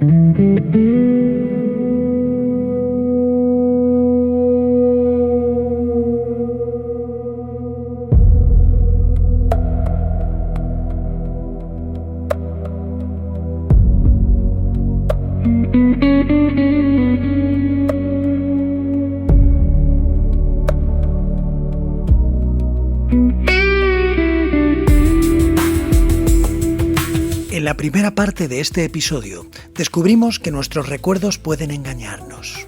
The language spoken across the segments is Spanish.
En la primera parte de este episodio descubrimos que nuestros recuerdos pueden engañarnos,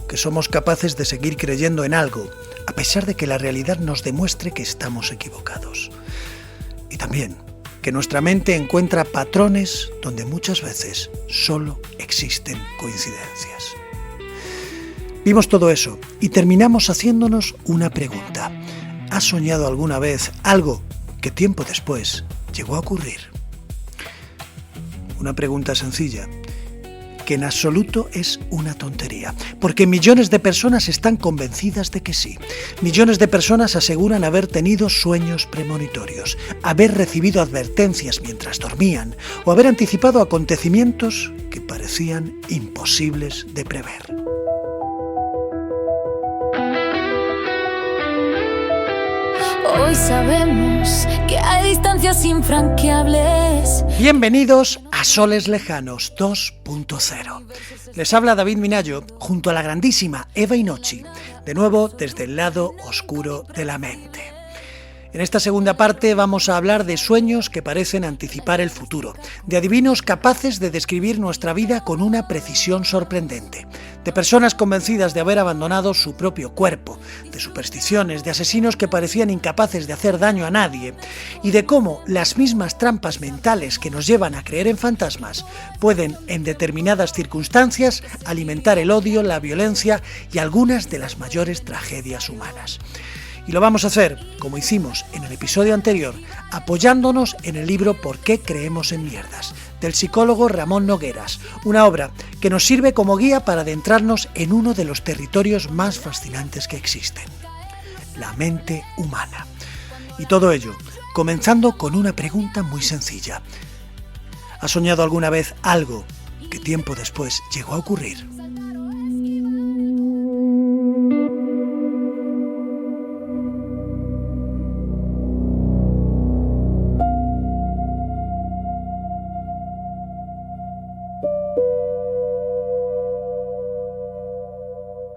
que somos capaces de seguir creyendo en algo a pesar de que la realidad nos demuestre que estamos equivocados. Y también que nuestra mente encuentra patrones donde muchas veces solo existen coincidencias. Vimos todo eso y terminamos haciéndonos una pregunta. ¿Has soñado alguna vez algo que tiempo después llegó a ocurrir? Una pregunta sencilla, que en absoluto es una tontería, porque millones de personas están convencidas de que sí. Millones de personas aseguran haber tenido sueños premonitorios, haber recibido advertencias mientras dormían o haber anticipado acontecimientos que parecían imposibles de prever. Hoy sabemos que hay distancias infranqueables. Bienvenidos a Soles Lejanos 2.0. Les habla David Minayo junto a la grandísima Eva Inochi, de nuevo desde el lado oscuro de la mente. En esta segunda parte vamos a hablar de sueños que parecen anticipar el futuro, de adivinos capaces de describir nuestra vida con una precisión sorprendente, de personas convencidas de haber abandonado su propio cuerpo, de supersticiones, de asesinos que parecían incapaces de hacer daño a nadie, y de cómo las mismas trampas mentales que nos llevan a creer en fantasmas pueden, en determinadas circunstancias, alimentar el odio, la violencia y algunas de las mayores tragedias humanas. Y lo vamos a hacer, como hicimos en el episodio anterior, apoyándonos en el libro ¿Por qué creemos en mierdas?, del psicólogo Ramón Nogueras, una obra que nos sirve como guía para adentrarnos en uno de los territorios más fascinantes que existen, la mente humana. Y todo ello, comenzando con una pregunta muy sencilla. ¿Has soñado alguna vez algo que tiempo después llegó a ocurrir?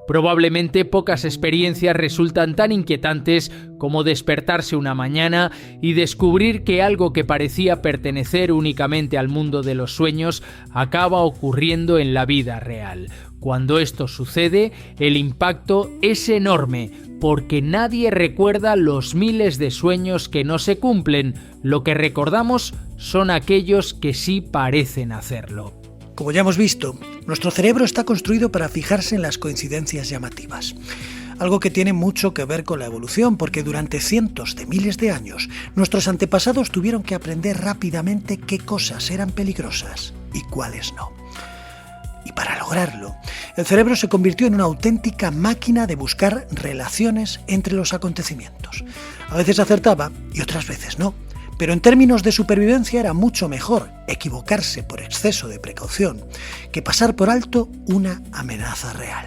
Probablemente pocas experiencias resultan tan inquietantes como despertarse una mañana y descubrir que algo que parecía pertenecer únicamente al mundo de los sueños acaba ocurriendo en la vida real. Cuando esto sucede, el impacto es enorme, porque nadie recuerda los miles de sueños que no se cumplen. Lo que recordamos son aquellos que sí parecen hacerlo. Como ya hemos visto, nuestro cerebro está construido para fijarse en las coincidencias llamativas. Algo que tiene mucho que ver con la evolución, porque durante cientos de miles de años, nuestros antepasados tuvieron que aprender rápidamente qué cosas eran peligrosas y cuáles no. Y para lograrlo, el cerebro se convirtió en una auténtica máquina de buscar relaciones entre los acontecimientos. A veces acertaba y otras veces no. Pero en términos de supervivencia era mucho mejor equivocarse por exceso de precaución que pasar por alto una amenaza real.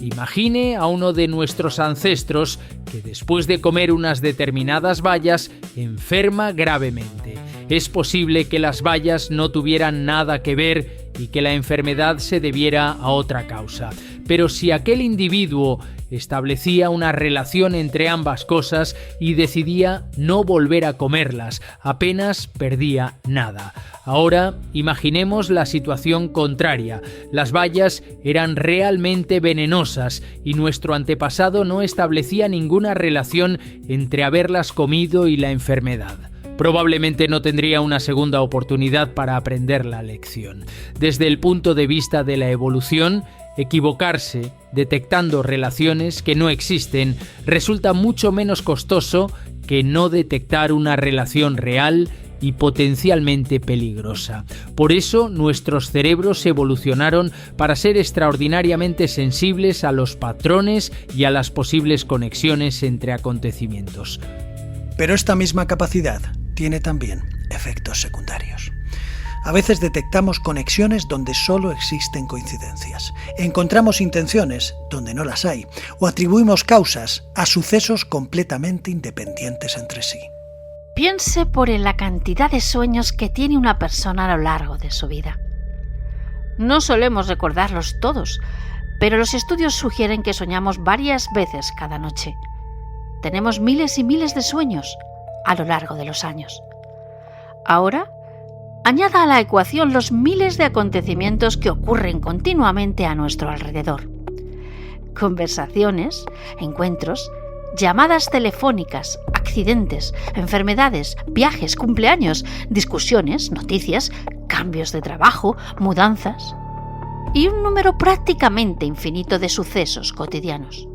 Imagine a uno de nuestros ancestros que después de comer unas determinadas bayas enferma gravemente. Es posible que las bayas no tuvieran nada que ver y que la enfermedad se debiera a otra causa. Pero si aquel individuo establecía una relación entre ambas cosas y decidía no volver a comerlas, apenas perdía nada. Ahora imaginemos la situación contraria. Las bayas eran realmente venenosas y nuestro antepasado no establecía ninguna relación entre haberlas comido y la enfermedad. Probablemente no tendría una segunda oportunidad para aprender la lección. Desde el punto de vista de la evolución, equivocarse detectando relaciones que no existen resulta mucho menos costoso que no detectar una relación real y potencialmente peligrosa. Por eso nuestros cerebros evolucionaron para ser extraordinariamente sensibles a los patrones y a las posibles conexiones entre acontecimientos. Pero esta misma capacidad tiene también efectos secundarios. A veces detectamos conexiones donde solo existen coincidencias, encontramos intenciones donde no las hay, o atribuimos causas a sucesos completamente independientes entre sí. Piense por la cantidad de sueños que tiene una persona a lo largo de su vida. No solemos recordarlos todos, pero los estudios sugieren que soñamos varias veces cada noche. Tenemos miles y miles de sueños a lo largo de los años. Ahora, añada a la ecuación los miles de acontecimientos que ocurren continuamente a nuestro alrededor. Conversaciones, encuentros, llamadas telefónicas, accidentes, enfermedades, viajes, cumpleaños, discusiones, noticias, cambios de trabajo, mudanzas y un número prácticamente infinito de sucesos cotidianos.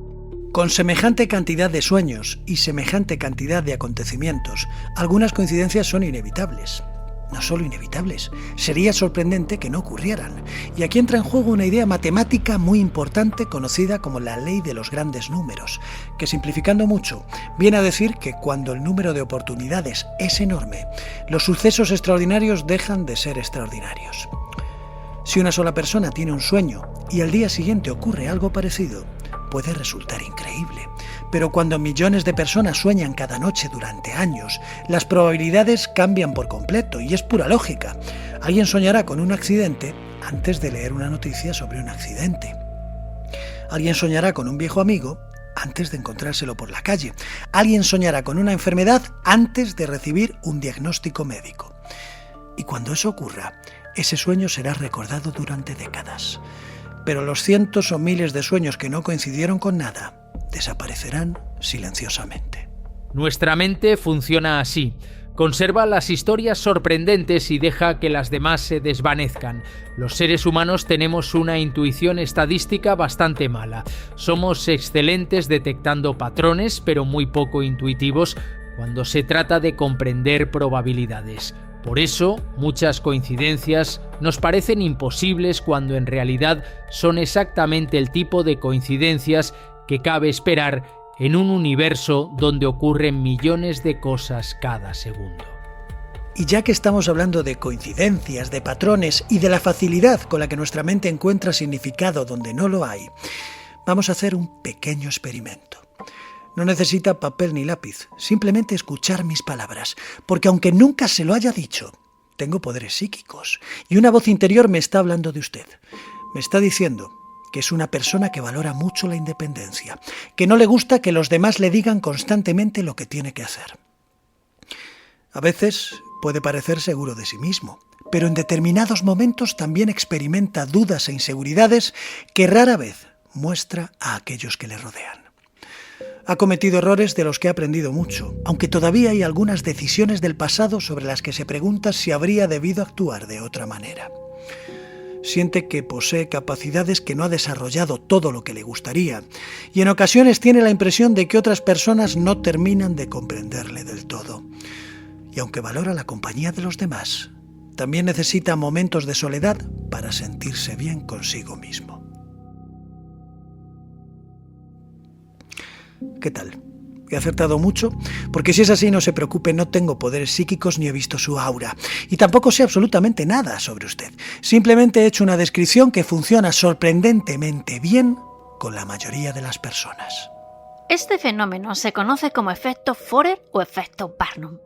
Con semejante cantidad de sueños y semejante cantidad de acontecimientos, algunas coincidencias son inevitables. No solo inevitables, sería sorprendente que no ocurrieran. Y aquí entra en juego una idea matemática muy importante conocida como la ley de los grandes números, que simplificando mucho, viene a decir que cuando el número de oportunidades es enorme, los sucesos extraordinarios dejan de ser extraordinarios. Si una sola persona tiene un sueño y al día siguiente ocurre algo parecido, puede resultar increíble. Pero cuando millones de personas sueñan cada noche durante años, las probabilidades cambian por completo y es pura lógica. Alguien soñará con un accidente antes de leer una noticia sobre un accidente. Alguien soñará con un viejo amigo antes de encontrárselo por la calle. Alguien soñará con una enfermedad antes de recibir un diagnóstico médico. Y cuando eso ocurra, ese sueño será recordado durante décadas. Pero los cientos o miles de sueños que no coincidieron con nada desaparecerán silenciosamente. Nuestra mente funciona así. Conserva las historias sorprendentes y deja que las demás se desvanezcan. Los seres humanos tenemos una intuición estadística bastante mala. Somos excelentes detectando patrones, pero muy poco intuitivos cuando se trata de comprender probabilidades. Por eso, muchas coincidencias nos parecen imposibles cuando en realidad son exactamente el tipo de coincidencias que cabe esperar en un universo donde ocurren millones de cosas cada segundo. Y ya que estamos hablando de coincidencias, de patrones y de la facilidad con la que nuestra mente encuentra significado donde no lo hay, vamos a hacer un pequeño experimento. No necesita papel ni lápiz, simplemente escuchar mis palabras, porque aunque nunca se lo haya dicho, tengo poderes psíquicos y una voz interior me está hablando de usted. Me está diciendo que es una persona que valora mucho la independencia, que no le gusta que los demás le digan constantemente lo que tiene que hacer. A veces puede parecer seguro de sí mismo, pero en determinados momentos también experimenta dudas e inseguridades que rara vez muestra a aquellos que le rodean. Ha cometido errores de los que ha aprendido mucho, aunque todavía hay algunas decisiones del pasado sobre las que se pregunta si habría debido actuar de otra manera. Siente que posee capacidades que no ha desarrollado todo lo que le gustaría, y en ocasiones tiene la impresión de que otras personas no terminan de comprenderle del todo. Y aunque valora la compañía de los demás, también necesita momentos de soledad para sentirse bien consigo mismo. ¿Qué tal? ¿He acertado mucho? Porque si es así, no se preocupe, no tengo poderes psíquicos ni he visto su aura. Y tampoco sé absolutamente nada sobre usted. Simplemente he hecho una descripción que funciona sorprendentemente bien con la mayoría de las personas. Este fenómeno se conoce como efecto Forer o efecto Barnum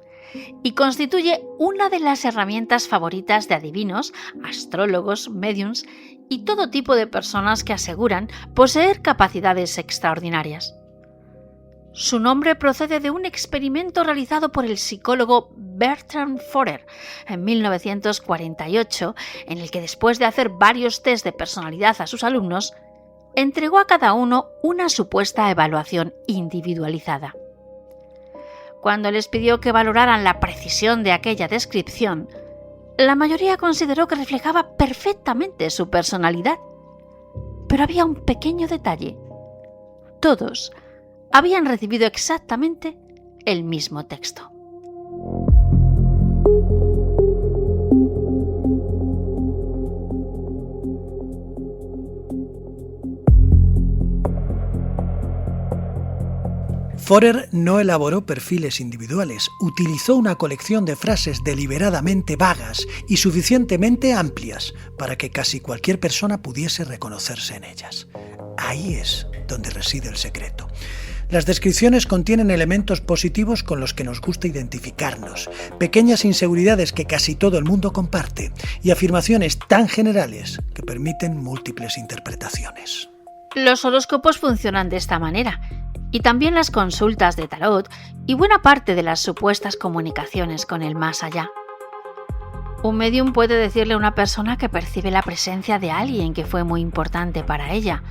y constituye una de las herramientas favoritas de adivinos, astrólogos, médiums y todo tipo de personas que aseguran poseer capacidades extraordinarias. Su nombre procede de un experimento realizado por el psicólogo Bertram Forer en 1948, en el que después de hacer varios test de personalidad a sus alumnos, entregó a cada uno una supuesta evaluación individualizada. Cuando les pidió que valoraran la precisión de aquella descripción, la mayoría consideró que reflejaba perfectamente su personalidad. Pero había un pequeño detalle. Todos habían recibido exactamente el mismo texto. Forer no elaboró perfiles individuales, utilizó una colección de frases deliberadamente vagas y suficientemente amplias para que casi cualquier persona pudiese reconocerse en ellas. Ahí es donde reside el secreto. Las descripciones contienen elementos positivos con los que nos gusta identificarnos, pequeñas inseguridades que casi todo el mundo comparte y afirmaciones tan generales que permiten múltiples interpretaciones. Los horóscopos funcionan de esta manera, y también las consultas de tarot y buena parte de las supuestas comunicaciones con el más allá. Un médium puede decirle a una persona que percibe la presencia de alguien que fue muy importante para ella,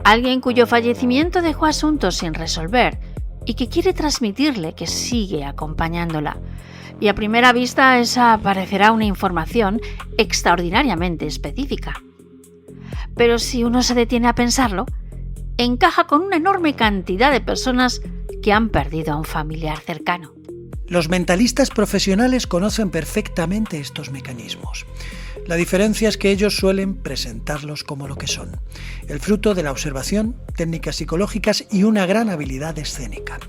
alguien cuyo fallecimiento dejó asuntos sin resolver y que quiere transmitirle que sigue acompañándola. Y a primera vista esa parecerá una información extraordinariamente específica. Pero si uno se detiene a pensarlo, encaja con una enorme cantidad de personas que han perdido a un familiar cercano. Los mentalistas profesionales conocen perfectamente estos mecanismos. La diferencia es que ellos suelen presentarlos como lo que son, el fruto de la observación, técnicas psicológicas y una gran habilidad escénica.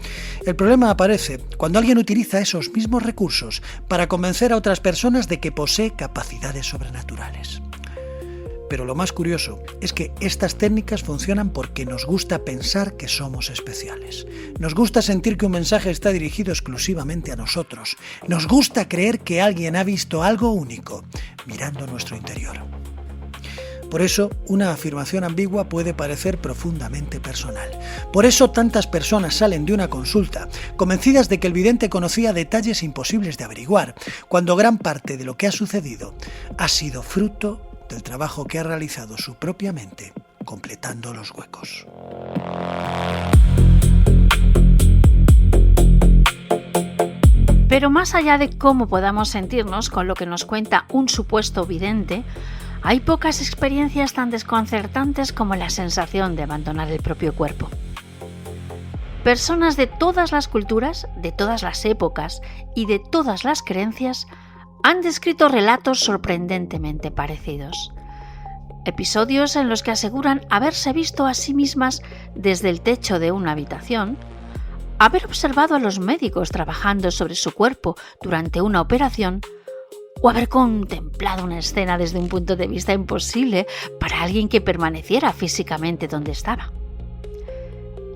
El problema aparece cuando alguien utiliza esos mismos recursos para convencer a otras personas de que posee capacidades sobrenaturales. Pero lo más curioso es que estas técnicas funcionan porque nos gusta pensar que somos especiales. Nos gusta sentir que un mensaje está dirigido exclusivamente a nosotros. Nos gusta creer que alguien ha visto algo único mirando nuestro interior. Por eso, una afirmación ambigua puede parecer profundamente personal. Por eso tantas personas salen de una consulta convencidas de que el vidente conocía detalles imposibles de averiguar, cuando gran parte de lo que ha sucedido ha sido fruto del trabajo que ha realizado su propia mente, completando los huecos. Pero más allá de cómo podamos sentirnos con lo que nos cuenta un supuesto vidente, hay pocas experiencias tan desconcertantes como la sensación de abandonar el propio cuerpo. Personas de todas las culturas, de todas las épocas y de todas las creencias han descrito relatos sorprendentemente parecidos. Episodios en los que aseguran haberse visto a sí mismas desde el techo de una habitación, haber observado a los médicos trabajando sobre su cuerpo durante una operación o haber contemplado una escena desde un punto de vista imposible para alguien que permaneciera físicamente donde estaba.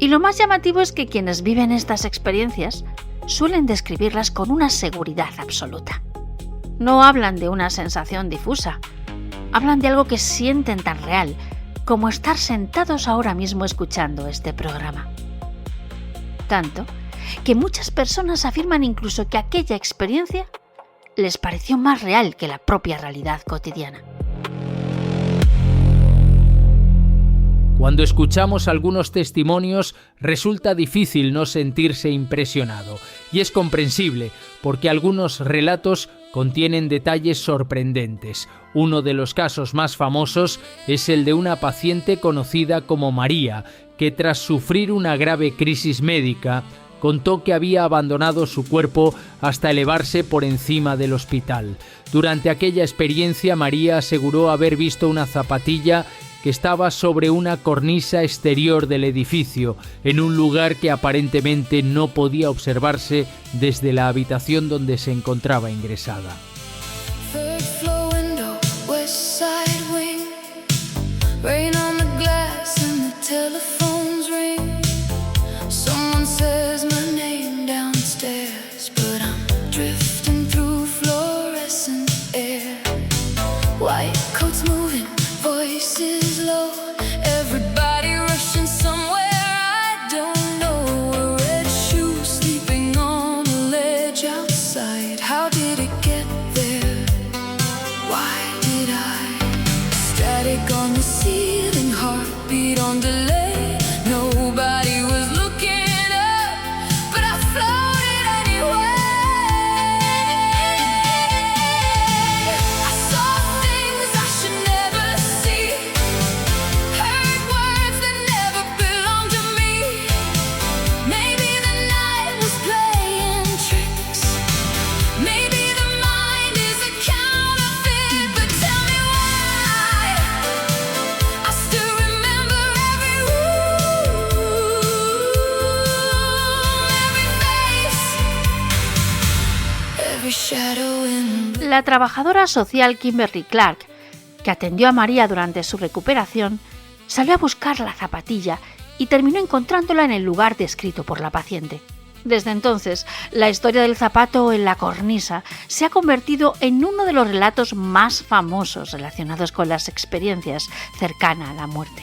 Y lo más llamativo es que quienes viven estas experiencias suelen describirlas con una seguridad absoluta. No hablan de una sensación difusa, hablan de algo que sienten tan real como estar sentados ahora mismo escuchando este programa. Tanto que muchas personas afirman incluso que aquella experiencia les pareció más real que la propia realidad cotidiana. Cuando escuchamos algunos testimonios, resulta difícil no sentirse impresionado, y es comprensible, porque algunos relatos contienen detalles sorprendentes. Uno de los casos más famosos es el de una paciente conocida como María, que tras sufrir una grave crisis médica, contó que había abandonado su cuerpo hasta elevarse por encima del hospital. Durante aquella experiencia, María aseguró haber visto una zapatilla que estaba sobre una cornisa exterior del edificio, en un lugar que aparentemente no podía observarse desde la habitación donde se encontraba ingresada. How did it get La trabajadora social Kimberly Clark, que atendió a María durante su recuperación, salió a buscar la zapatilla y terminó encontrándola en el lugar descrito por la paciente. Desde entonces, la historia del zapato en la cornisa se ha convertido en uno de los relatos más famosos relacionados con las experiencias cercanas a la muerte.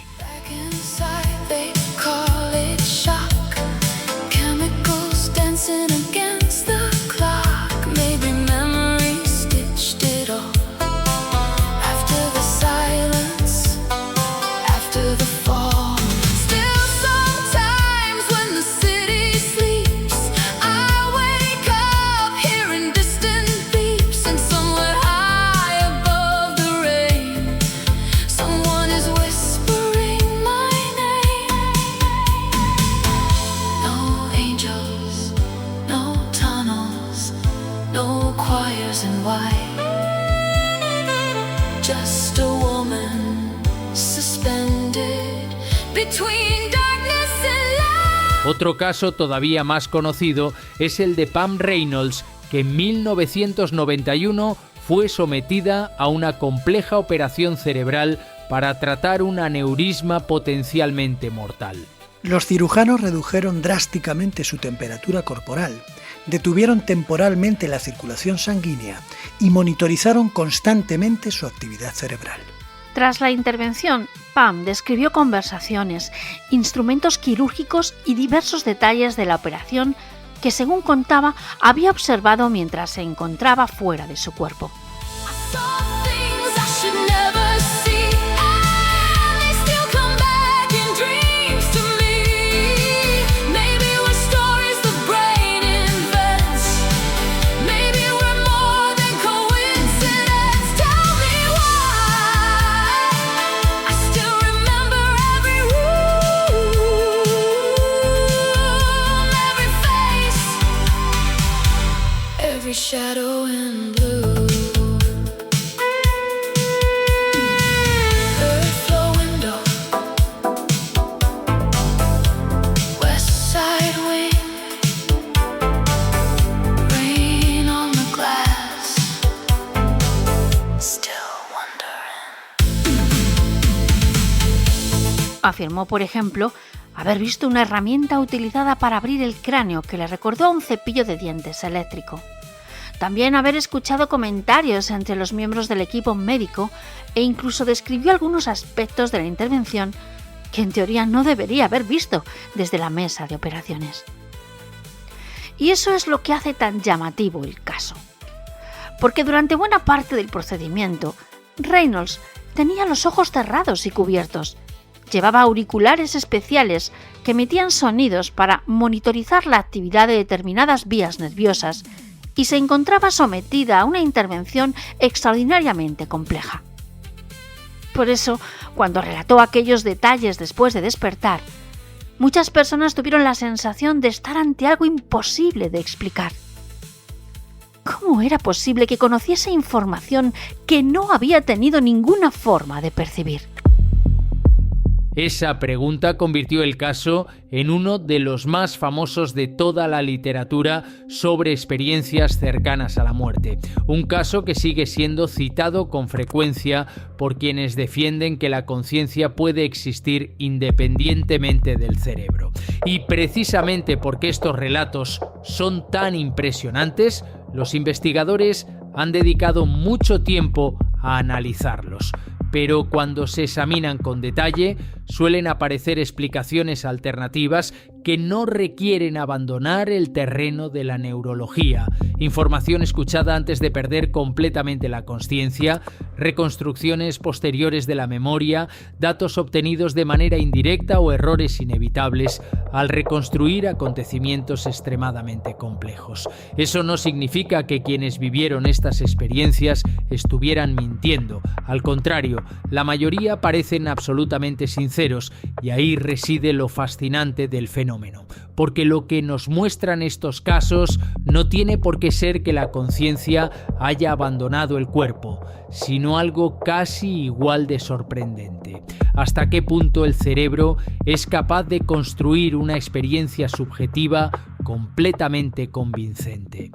Otro caso todavía más conocido es el de Pam Reynolds, que en 1991 fue sometida a una compleja operación cerebral para tratar un aneurisma potencialmente mortal. Los cirujanos redujeron drásticamente su temperatura corporal, detuvieron temporalmente la circulación sanguínea y monitorizaron constantemente su actividad cerebral. Tras la intervención, Pam describió conversaciones, instrumentos quirúrgicos y diversos detalles de la operación que, según contaba, había observado mientras se encontraba fuera de su cuerpo. Shadow and blue. Third floor window. West side wing. Rain on the glass. Still wondering. Afirmó, por ejemplo, haber visto una herramienta utilizada para abrir el cráneo que le recordó a un cepillo de dientes eléctrico. También haber escuchado comentarios entre los miembros del equipo médico e incluso describió algunos aspectos de la intervención que en teoría no debería haber visto desde la mesa de operaciones. Y eso es lo que hace tan llamativo el caso. Porque durante buena parte del procedimiento, Reynolds tenía los ojos cerrados y cubiertos. Llevaba auriculares especiales que emitían sonidos para monitorizar la actividad de determinadas vías nerviosas y se encontraba sometida a una intervención extraordinariamente compleja. Por eso, cuando relató aquellos detalles después de despertar, muchas personas tuvieron la sensación de estar ante algo imposible de explicar. ¿Cómo era posible que conociese información que no había tenido ninguna forma de percibir? Esa pregunta convirtió el caso en uno de los más famosos de toda la literatura sobre experiencias cercanas a la muerte. Un caso que sigue siendo citado con frecuencia por quienes defienden que la conciencia puede existir independientemente del cerebro. Y precisamente porque estos relatos son tan impresionantes, los investigadores han dedicado mucho tiempo a analizarlos. Pero cuando se examinan con detalle, suelen aparecer explicaciones alternativas que no requieren abandonar el terreno de la neurología, información escuchada antes de perder completamente la consciencia, reconstrucciones posteriores de la memoria, datos obtenidos de manera indirecta o errores inevitables al reconstruir acontecimientos extremadamente complejos. Eso no significa que quienes vivieron estas experiencias estuvieran mintiendo. Al contrario, la mayoría parecen absolutamente sinceros y ahí reside lo fascinante del fenómeno. Porque lo que nos muestran estos casos no tiene por qué ser que la conciencia haya abandonado el cuerpo, sino algo casi igual de sorprendente. Hasta qué punto el cerebro es capaz de construir una experiencia subjetiva completamente convincente.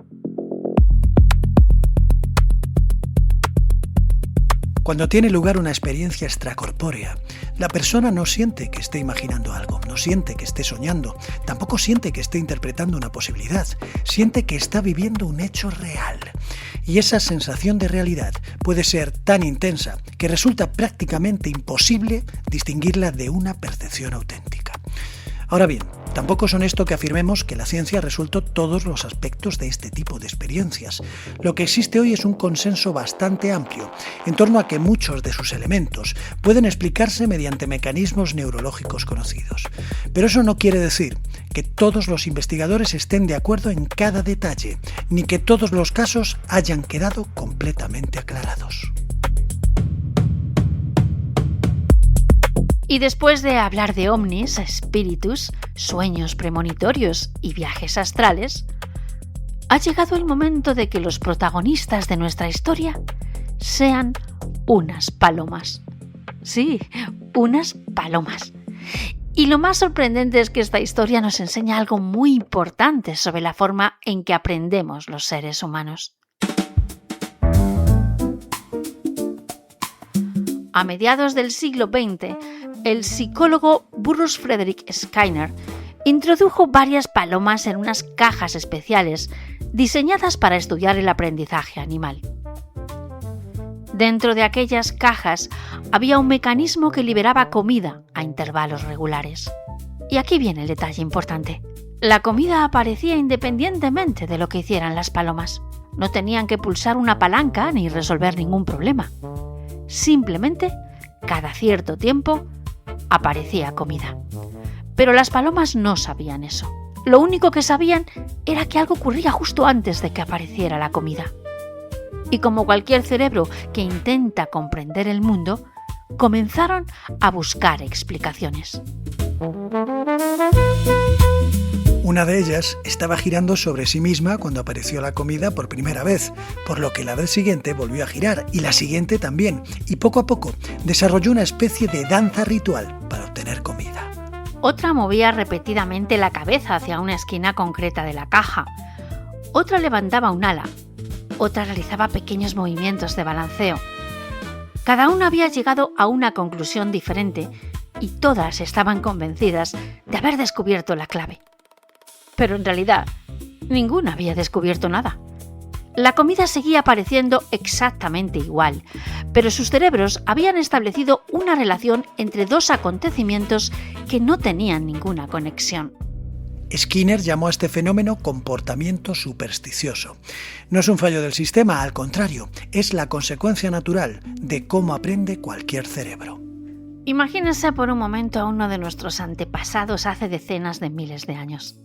Cuando tiene lugar una experiencia extracorpórea, la persona no siente que esté imaginando algo, no siente que esté soñando, tampoco siente que esté interpretando una posibilidad, siente que está viviendo un hecho real. Y esa sensación de realidad puede ser tan intensa que resulta prácticamente imposible distinguirla de una percepción auténtica. Ahora bien, tampoco es honesto que afirmemos que la ciencia ha resuelto todos los aspectos de este tipo de experiencias. Lo que existe hoy es un consenso bastante amplio en torno a que muchos de sus elementos pueden explicarse mediante mecanismos neurológicos conocidos. Pero eso no quiere decir que todos los investigadores estén de acuerdo en cada detalle, ni que todos los casos hayan quedado completamente aclarados. Y después de hablar de ovnis, espíritus, sueños premonitorios y viajes astrales, ha llegado el momento de que los protagonistas de nuestra historia sean unas palomas. Sí, unas palomas. Y lo más sorprendente es que esta historia nos enseña algo muy importante sobre la forma en que aprendemos los seres humanos. A mediados del siglo XX, el psicólogo Bruce Frederick Skinner introdujo varias palomas en unas cajas especiales diseñadas para estudiar el aprendizaje animal. Dentro de aquellas cajas había un mecanismo que liberaba comida a intervalos regulares. Y aquí viene el detalle importante. La comida aparecía independientemente de lo que hicieran las palomas. No tenían que pulsar una palanca ni resolver ningún problema. Simplemente, cada cierto tiempo, aparecía comida. Pero las palomas no sabían eso. Lo único que sabían era que algo ocurría justo antes de que apareciera la comida. Y como cualquier cerebro que intenta comprender el mundo, comenzaron a buscar explicaciones. Una de ellas estaba girando sobre sí misma cuando apareció la comida por primera vez, por lo que la vez siguiente volvió a girar y la siguiente también, y poco a poco desarrolló una especie de danza ritual para obtener comida. Otra movía repetidamente la cabeza hacia una esquina concreta de la caja. Otra levantaba un ala. Otra realizaba pequeños movimientos de balanceo. Cada una había llegado a una conclusión diferente y todas estaban convencidas de haber descubierto la clave. Pero en realidad, ninguna había descubierto nada. La comida seguía apareciendo exactamente igual, pero sus cerebros habían establecido una relación entre dos acontecimientos que no tenían ninguna conexión. Skinner llamó a este fenómeno comportamiento supersticioso. No es un fallo del sistema, al contrario, es la consecuencia natural de cómo aprende cualquier cerebro. Imagínense por un momento a uno de nuestros antepasados hace decenas de miles de años.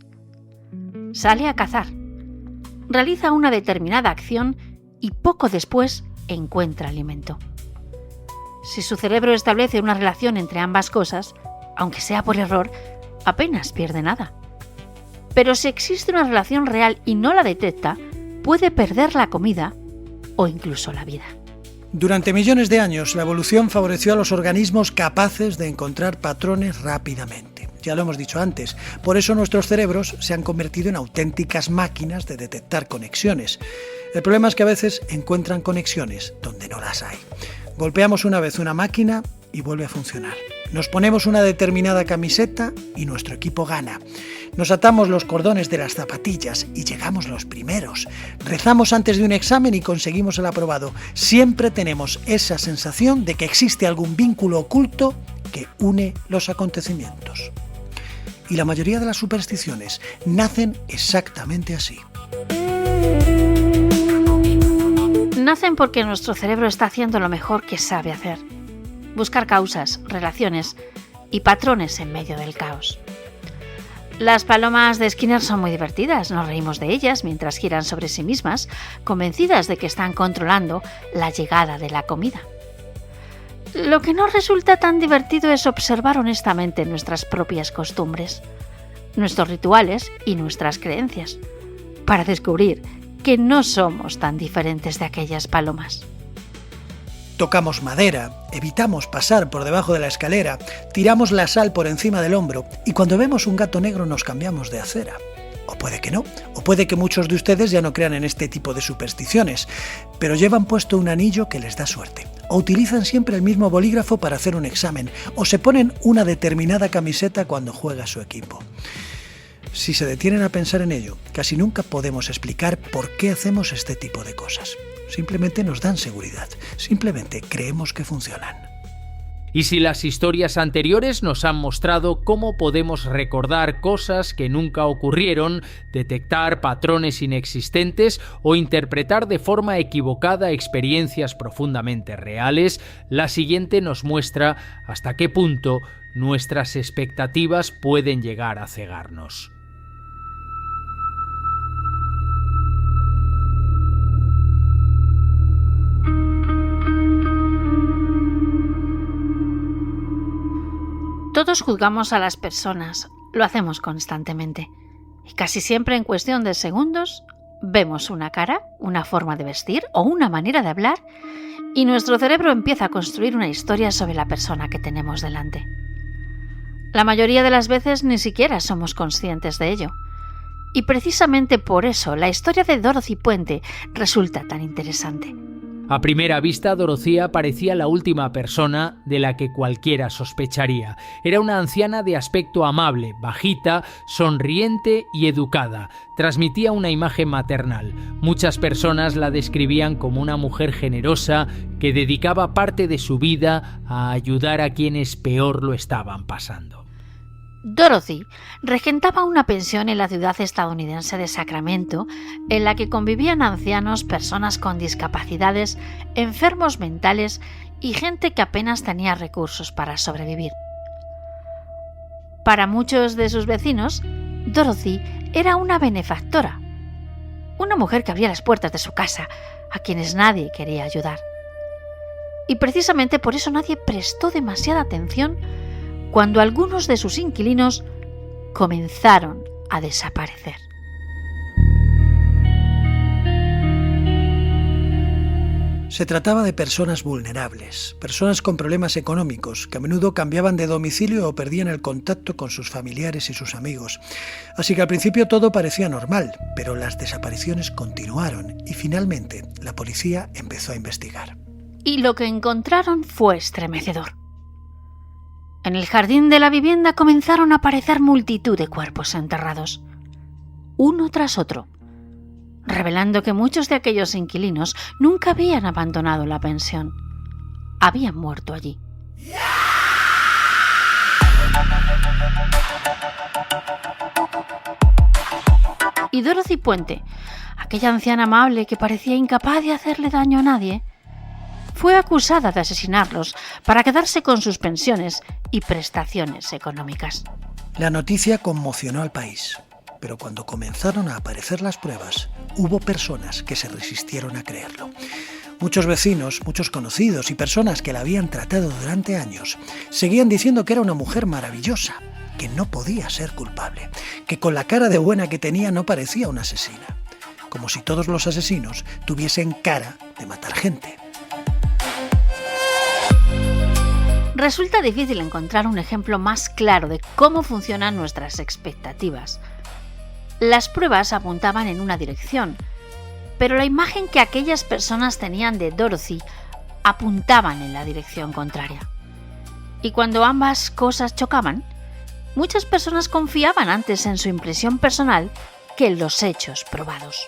Sale a cazar, realiza una determinada acción y poco después encuentra alimento. Si su cerebro establece una relación entre ambas cosas, aunque sea por error, apenas pierde nada. Pero si existe una relación real y no la detecta, puede perder la comida o incluso la vida. Durante millones de años, la evolución favoreció a los organismos capaces de encontrar patrones rápidamente. Ya lo hemos dicho antes, por eso nuestros cerebros se han convertido en auténticas máquinas de detectar conexiones. El problema es que a veces encuentran conexiones donde no las hay. Golpeamos una vez una máquina y vuelve a funcionar. Nos ponemos una determinada camiseta y nuestro equipo gana. Nos atamos los cordones de las zapatillas y llegamos los primeros. Rezamos antes de un examen y conseguimos el aprobado. Siempre tenemos esa sensación de que existe algún vínculo oculto que une los acontecimientos. Y la mayoría de las supersticiones nacen exactamente así. Nacen porque nuestro cerebro está haciendo lo mejor que sabe hacer. Buscar causas, relaciones y patrones en medio del caos. Las palomas de Skinner son muy divertidas, nos reímos de ellas mientras giran sobre sí mismas, convencidas de que están controlando la llegada de la comida. Lo que no resulta tan divertido es observar honestamente nuestras propias costumbres, nuestros rituales y nuestras creencias, para descubrir que no somos tan diferentes de aquellas palomas. Tocamos madera, evitamos pasar por debajo de la escalera, tiramos la sal por encima del hombro y cuando vemos un gato negro nos cambiamos de acera. O puede que no, o puede que muchos de ustedes ya no crean en este tipo de supersticiones, pero llevan puesto un anillo que les da suerte, o utilizan siempre el mismo bolígrafo para hacer un examen, o se ponen una determinada camiseta cuando juega su equipo. Si se detienen a pensar en ello, casi nunca podemos explicar por qué hacemos este tipo de cosas. Simplemente nos dan seguridad, simplemente creemos que funcionan. Y si las historias anteriores nos han mostrado cómo podemos recordar cosas que nunca ocurrieron, detectar patrones inexistentes o interpretar de forma equivocada experiencias profundamente reales, la siguiente nos muestra hasta qué punto nuestras expectativas pueden llegar a cegarnos. Todos juzgamos a las personas, lo hacemos constantemente. Y casi siempre en cuestión de segundos vemos una cara, una forma de vestir o una manera de hablar y nuestro cerebro empieza a construir una historia sobre la persona que tenemos delante. La mayoría de las veces ni siquiera somos conscientes de ello. Y precisamente por eso la historia de Dorothy Puente resulta tan interesante. A primera vista, Dorothea parecía la última persona de la que cualquiera sospecharía. Era una anciana de aspecto amable, bajita, sonriente y educada. Transmitía una imagen maternal. Muchas personas la describían como una mujer generosa que dedicaba parte de su vida a ayudar a quienes peor lo estaban pasando. Dorothy regentaba una pensión en la ciudad estadounidense de Sacramento, en la que convivían ancianos, personas con discapacidades, enfermos mentales y gente que apenas tenía recursos para sobrevivir. Para muchos de sus vecinos, Dorothy era una benefactora, una mujer que abría las puertas de su casa a quienes nadie quería ayudar. Y precisamente por eso nadie prestó demasiada atención cuando algunos de sus inquilinos comenzaron a desaparecer. Se trataba de personas vulnerables, personas con problemas económicos, que a menudo cambiaban de domicilio o perdían el contacto con sus familiares y sus amigos. Así que al principio todo parecía normal, pero las desapariciones continuaron y finalmente la policía empezó a investigar. Y lo que encontraron fue estremecedor. En el jardín de la vivienda comenzaron a aparecer multitud de cuerpos enterrados, uno tras otro, revelando que muchos de aquellos inquilinos nunca habían abandonado la pensión. Habían muerto allí. Y Dorothy Puente, aquella anciana amable que parecía incapaz de hacerle daño a nadie, fue acusada de asesinarlos para quedarse con sus pensiones y prestaciones económicas. La noticia conmocionó al país, pero cuando comenzaron a aparecer las pruebas, hubo personas que se resistieron a creerlo. Muchos vecinos, muchos conocidos y personas que la habían tratado durante años seguían diciendo que era una mujer maravillosa, que no podía ser culpable, que con la cara de buena que tenía no parecía una asesina, como si todos los asesinos tuviesen cara de matar gente. Resulta difícil encontrar un ejemplo más claro de cómo funcionan nuestras expectativas. Las pruebas apuntaban en una dirección, pero la imagen que aquellas personas tenían de Dorothy apuntaban en la dirección contraria. Y cuando ambas cosas chocaban, muchas personas confiaban antes en su impresión personal que en los hechos probados.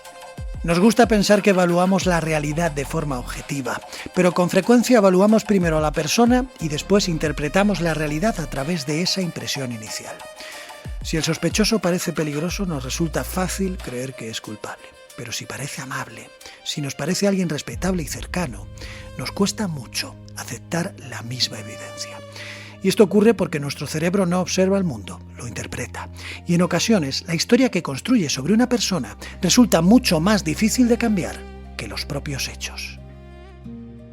Nos gusta pensar que evaluamos la realidad de forma objetiva, pero con frecuencia evaluamos primero a la persona y después interpretamos la realidad a través de esa impresión inicial. Si el sospechoso parece peligroso, nos resulta fácil creer que es culpable. Pero si parece amable, si nos parece alguien respetable y cercano, nos cuesta mucho aceptar la misma evidencia. Y esto ocurre porque nuestro cerebro no observa el mundo, lo interpreta. Y en ocasiones, la historia que construye sobre una persona resulta mucho más difícil de cambiar que los propios hechos.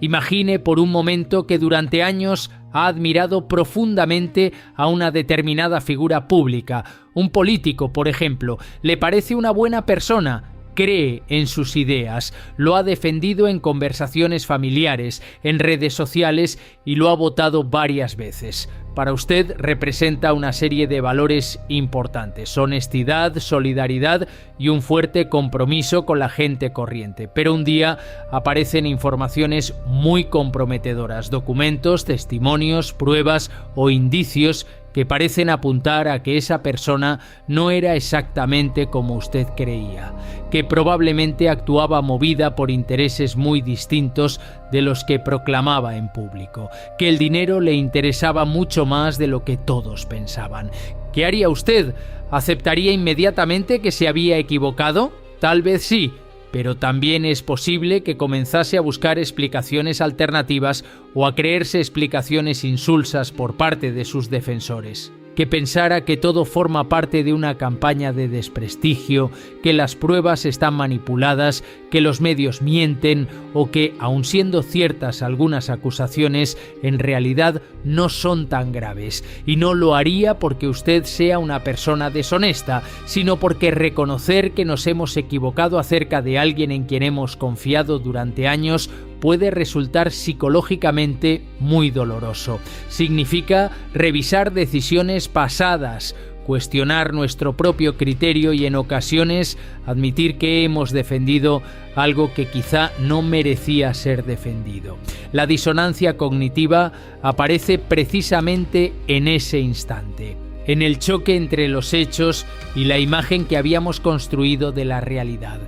Imagine por un momento que durante años ha admirado profundamente a una determinada figura pública, un político, por ejemplo. Le parece una buena persona, cree en sus ideas, lo ha defendido en conversaciones familiares, en redes sociales y lo ha votado varias veces. para usted representa una serie de valores importantes: honestidad, solidaridad y un fuerte compromiso con la gente corriente. Pero un día aparecen informaciones muy comprometedoras, documentos, testimonios, pruebas o indicios que parecen apuntar a que esa persona no era exactamente como usted creía, que probablemente actuaba movida por intereses muy distintos de los que proclamaba en público, que el dinero le interesaba mucho más de lo que todos pensaban. ¿Qué haría usted? ¿Aceptaría inmediatamente que se había equivocado? Tal vez sí, pero también es posible que comenzase a buscar explicaciones alternativas o a creerse explicaciones insulsas por parte de sus defensores, que pensara que todo forma parte de una campaña de desprestigio, que las pruebas están manipuladas, que los medios mienten o que, aun siendo ciertas algunas acusaciones, en realidad no son tan graves. Y no lo haría porque usted sea una persona deshonesta, sino porque reconocer que nos hemos equivocado acerca de alguien en quien hemos confiado durante años puede resultar psicológicamente muy doloroso. Significa revisar decisiones pasadas, cuestionar nuestro propio criterio y en ocasiones admitir que hemos defendido algo que quizá no merecía ser defendido. La disonancia cognitiva aparece precisamente en ese instante, en el choque entre los hechos y la imagen que habíamos construido de la realidad.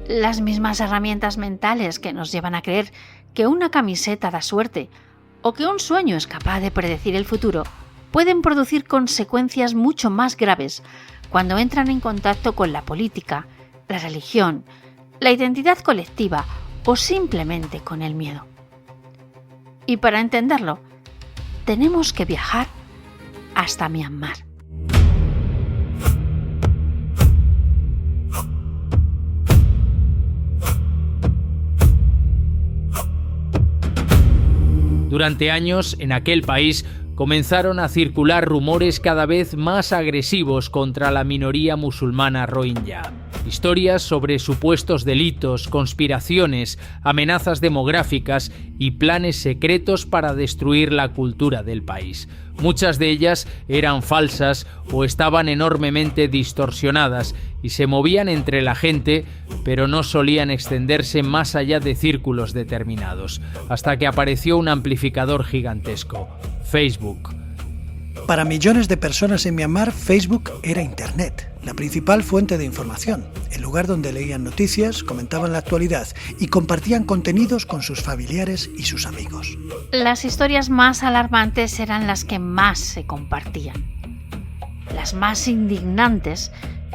Las mismas herramientas mentales que nos llevan a creer que una camiseta da suerte o que un sueño es capaz de predecir el futuro pueden producir consecuencias mucho más graves cuando entran en contacto con la política, la religión, la identidad colectiva o simplemente con el miedo. Y para entenderlo, tenemos que viajar hasta Myanmar. Durante años, en aquel país, comenzaron a circular rumores cada vez más agresivos contra la minoría musulmana rohingya. Historias sobre supuestos delitos, conspiraciones, amenazas demográficas y planes secretos para destruir la cultura del país. Muchas de ellas eran falsas o estaban enormemente distorsionadas y se movían entre la gente, pero no solían extenderse más allá de círculos determinados, hasta que apareció un amplificador gigantesco: Facebook. Para millones de personas en Myanmar, Facebook era Internet, la principal fuente de información, el lugar donde leían noticias, comentaban la actualidad y compartían contenidos con sus familiares y sus amigos. Las historias más alarmantes eran las que más se compartían. Las más indignantes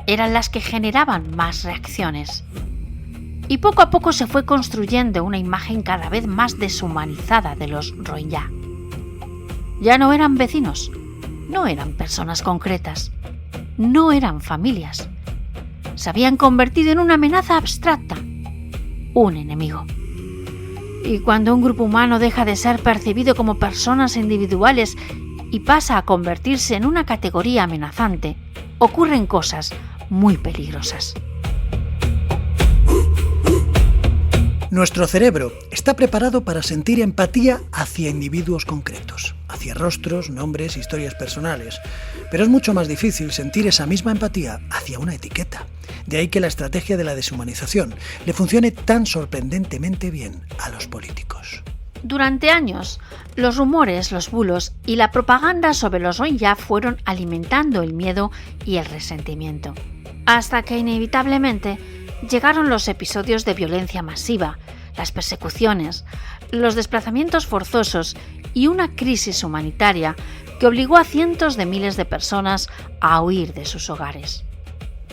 eran las que generaban más reacciones. Y poco a poco se fue construyendo una imagen cada vez más deshumanizada de los rohingya. Ya no eran vecinos, no eran personas concretas, no eran familias. Se habían convertido en una amenaza abstracta, un enemigo. Y cuando un grupo humano deja de ser percibido como personas individuales y pasa a convertirse en una categoría amenazante, ocurren cosas muy peligrosas. Nuestro cerebro está preparado para sentir empatía hacia individuos concretos, hacia rostros, nombres, historias personales, pero es mucho más difícil sentir esa misma empatía hacia una etiqueta. De ahí que la estrategia de la deshumanización le funcione tan sorprendentemente bien a los políticos. Durante años, los rumores, los bulos y la propaganda sobre los rohingya fueron alimentando el miedo y el resentimiento, hasta que inevitablemente llegaron los episodios de violencia masiva, las persecuciones, los desplazamientos forzosos y una crisis humanitaria que obligó a cientos de miles de personas a huir de sus hogares.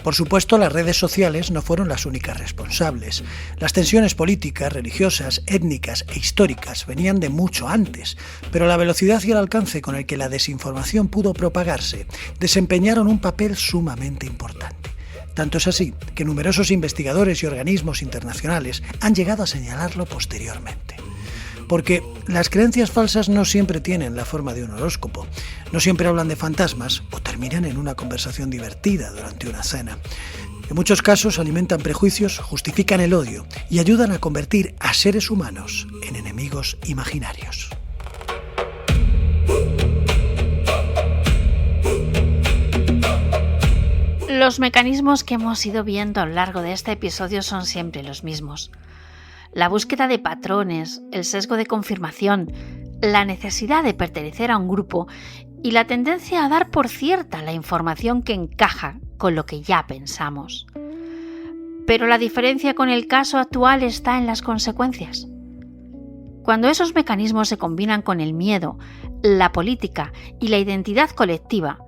Por supuesto, las redes sociales no fueron las únicas responsables. Las tensiones políticas, religiosas, étnicas e históricas venían de mucho antes, pero la velocidad y el alcance con el que la desinformación pudo propagarse desempeñaron un papel sumamente importante. Tanto es así que numerosos investigadores y organismos internacionales han llegado a señalarlo posteriormente. Porque las creencias falsas no siempre tienen la forma de un horóscopo, no siempre hablan de fantasmas o terminan en una conversación divertida durante una cena. En muchos casos alimentan prejuicios, justifican el odio y ayudan a convertir a seres humanos en enemigos imaginarios. Los mecanismos que hemos ido viendo a lo largo de este episodio son siempre los mismos. La búsqueda de patrones, el sesgo de confirmación, la necesidad de pertenecer a un grupo y la tendencia a dar por cierta la información que encaja con lo que ya pensamos. Pero la diferencia con el caso actual está en las consecuencias. Cuando esos mecanismos se combinan con el miedo, la política y la identidad colectiva,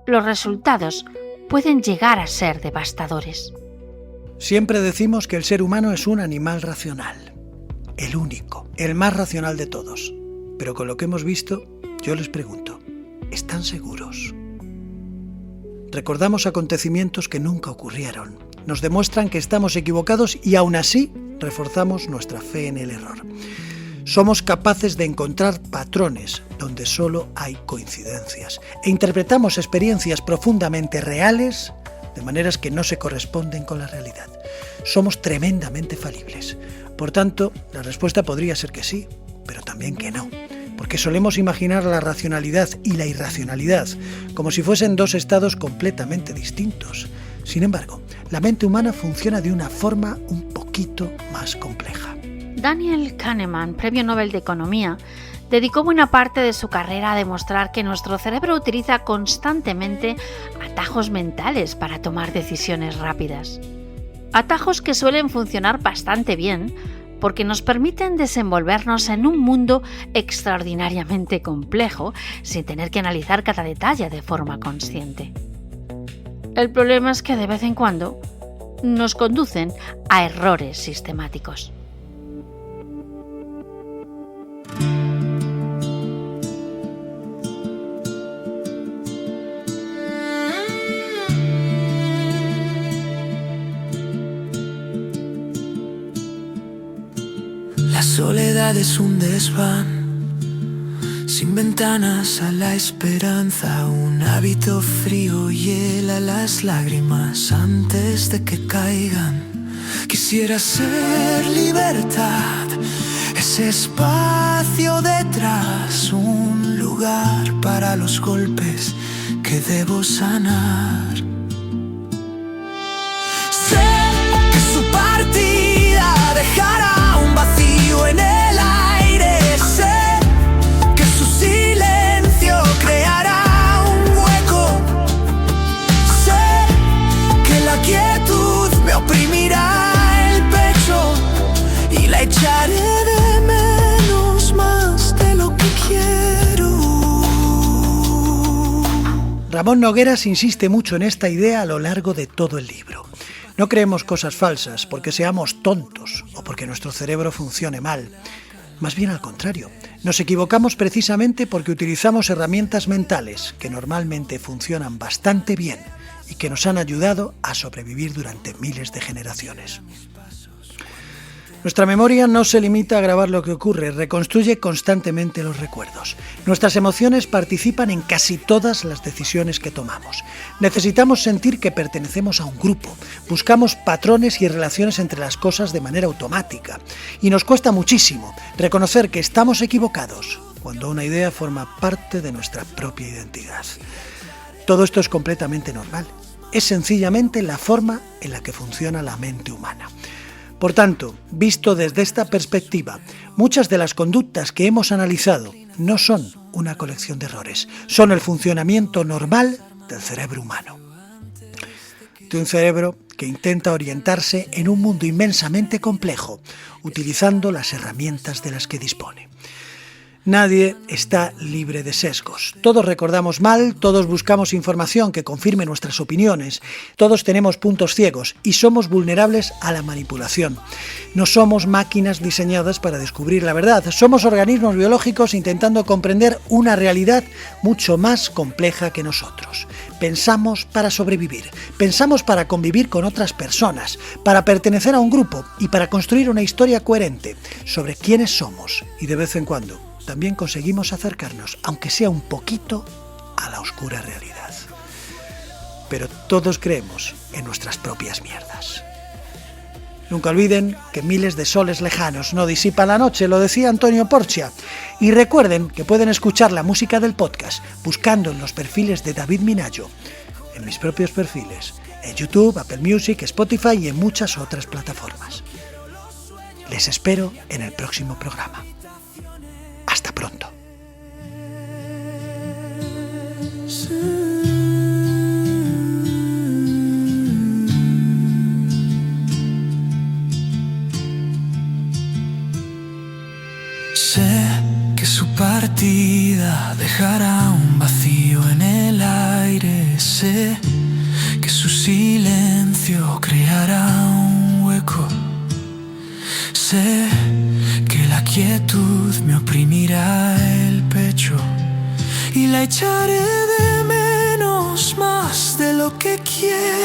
los resultados pueden llegar a ser devastadores. Siempre decimos que el ser humano es un animal racional, el único, el más racional de todos. Pero con lo que hemos visto, yo les pregunto, ¿están seguros? Recordamos acontecimientos que nunca ocurrieron, nos demuestran que estamos equivocados y aún así reforzamos nuestra fe en el error. Somos capaces de encontrar patrones donde solo hay coincidencias e interpretamos experiencias profundamente reales de maneras que no se corresponden con la realidad. Somos tremendamente falibles. Por tanto, la respuesta podría ser que sí, pero también que no, porque solemos imaginar la racionalidad y la irracionalidad como si fuesen dos estados completamente distintos. Sin embargo, la mente humana funciona de una forma un poquito más compleja. Daniel Kahneman, Premio Nobel de Economía, dedicó buena parte de su carrera a demostrar que nuestro cerebro utiliza constantemente atajos mentales para tomar decisiones rápidas. Atajos que suelen funcionar bastante bien porque nos permiten desenvolvernos en un mundo extraordinariamente complejo sin tener que analizar cada detalle de forma consciente. El problema es que de vez en cuando nos conducen a errores sistemáticos. La soledad es un desván, sin ventanas a la esperanza. Un hábito frío hiela las lágrimas antes de que caigan. Quisiera ser libertad, ese espacio detrás, un lugar para los golpes que debo sanar. Sé que su partida dejará un vacío en el aire. Sé que su silencio creará un hueco. Sé que la quietud me oprimirá el pecho y la echaré de menos más de lo que quiero. Ramón Nogueras insiste mucho en esta idea a lo largo de todo el libro. No creemos cosas falsas porque seamos tontos o porque nuestro cerebro funcione mal. Más bien al contrario, nos equivocamos precisamente porque utilizamos herramientas mentales que normalmente funcionan bastante bien y que nos han ayudado a sobrevivir durante miles de generaciones. Nuestra memoria no se limita a grabar lo que ocurre, reconstruye constantemente los recuerdos. Nuestras emociones participan en casi todas las decisiones que tomamos. Necesitamos sentir que pertenecemos a un grupo, buscamos patrones y relaciones entre las cosas de manera automática. Y nos cuesta muchísimo reconocer que estamos equivocados cuando una idea forma parte de nuestra propia identidad. Todo esto es completamente normal. Es sencillamente la forma en la que funciona la mente humana. Por tanto, visto desde esta perspectiva, muchas de las conductas que hemos analizado no son una colección de errores, son el funcionamiento normal del cerebro humano. De un cerebro que intenta orientarse en un mundo inmensamente complejo, utilizando las herramientas de las que dispone. Nadie está libre de sesgos. Todos recordamos mal, todos buscamos información que confirme nuestras opiniones, todos tenemos puntos ciegos y somos vulnerables a la manipulación. No somos máquinas diseñadas para descubrir la verdad, somos organismos biológicos intentando comprender una realidad mucho más compleja que nosotros. Pensamos para sobrevivir, pensamos para convivir con otras personas, para pertenecer a un grupo y para construir una historia coherente sobre quiénes somos y de vez en cuando también conseguimos acercarnos, aunque sea un poquito, a la oscura realidad. Pero todos creemos en nuestras propias mierdas. Nunca olviden que miles de soles lejanos no disipan la noche, lo decía Antonio Porcia. Y recuerden que pueden escuchar la música del podcast buscando en los perfiles de David Minayo, en mis propios perfiles, en YouTube, Apple Music, Spotify y en muchas otras plataformas. Les espero en el próximo programa. Hasta pronto. Sé que su partida dejará un vacío en el aire. Sé que su silencio creará un hueco. Sé que la quietud me oprimirá el pecho y la echaré de menos más de lo que quiero.